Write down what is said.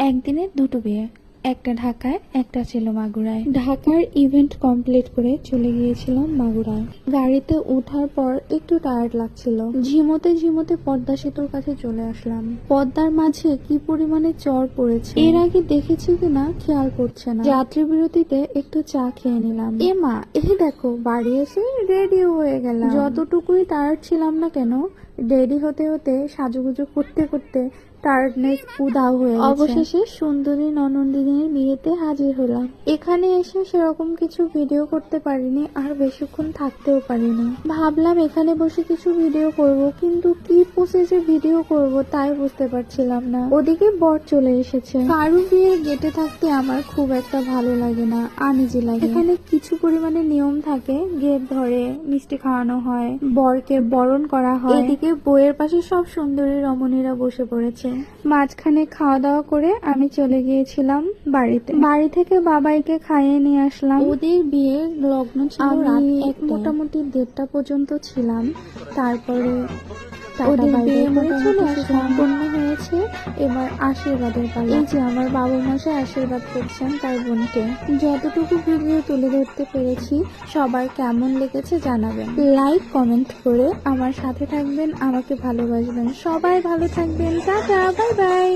একদিনে দুটো বিয়ে, একটা ঢাকায় একটা ছিল মাগুরায়। ঢাকার ইভেন্ট কমপ্লিট করে চলে গিয়েছিলাম মাগুরায়। গাড়িতে ওঠার পর একটু টায়ার্ড লাগছিল, ঝিমোতে ঝিমোতে পদ্মা সেতুর কাছে চলে আসলাম। পদ্মার মাঝে কি পরিমাণে চর পড়েছে এর আগে দেখেছি কিনা খেয়াল পড়ছে না। যাত্রী বিরতিতে একটু চা খেয়ে নিলাম। এ মা, দেখো বাড়ি এসে রেডিও হয়ে গেলাম। যতটুকুই টায়ার্ড ছিলাম না কেন, রেডি হতে হতে সাজুগুজু করতে করতে টায়ার্ডনেস উধাও হয়ে গেছে। অবশেষে সুন্দরী ননদিনীর বিয়েতে হাজির হলাম। এখানে এসে সেরকম কিছু ভিডিও করতে পারিনি, আর বেশিক্ষণ থাকতেও পারিনি। ভাবলাম এখানে বসে কিছু ভিডিও করব, কিন্তু কি প্রসেসে ভিডিও করব তাই বুঝতে পারছিলাম না। ওদিকে বর চলে এসেছে। কারু বিয়ের গেটে থাকতে আমার খুব একটা ভালো লাগে না, আনইজি লাগে। এখানে কিছু পরিমাণে নিয়ম থাকে, গেট ধরে মিষ্টি খাওয়ানো হয়, বরকে বরণ করা হয়। এদিকে বইয়ের পাশে সব সুন্দরী রমণীরা বসে পড়েছে। মাঝখানে খাওয়া দাওয়া করে আমি চলে গিয়েছিলাম বাড়িতে। বাড়ি থেকে বাবাইকে খাইয়ে নিয়ে আসলাম। ওদের বিয়ের লগ্ন ছিল রাত মোটামুটি 1:30 পর্যন্ত ছিলাম। তারপরে ওদের বিয়ে মোটামুটি সম্পন্ন হয়েছে। এবার আশীর্বাদের পালা। এই যে আমার বাবা মশাই আশীর্বাদ করছেন তার বোনকে। যতটুকু ভিডিও তুলে ধরতে পেরেছি, সবার কেমন লেগেছে জানাবেন। লাইক কমেন্ট করে আমার সাথে থাকবেন, আমাকে ভালোবাসবেন। সবাই ভালো থাকবেন। Tata, bye bye.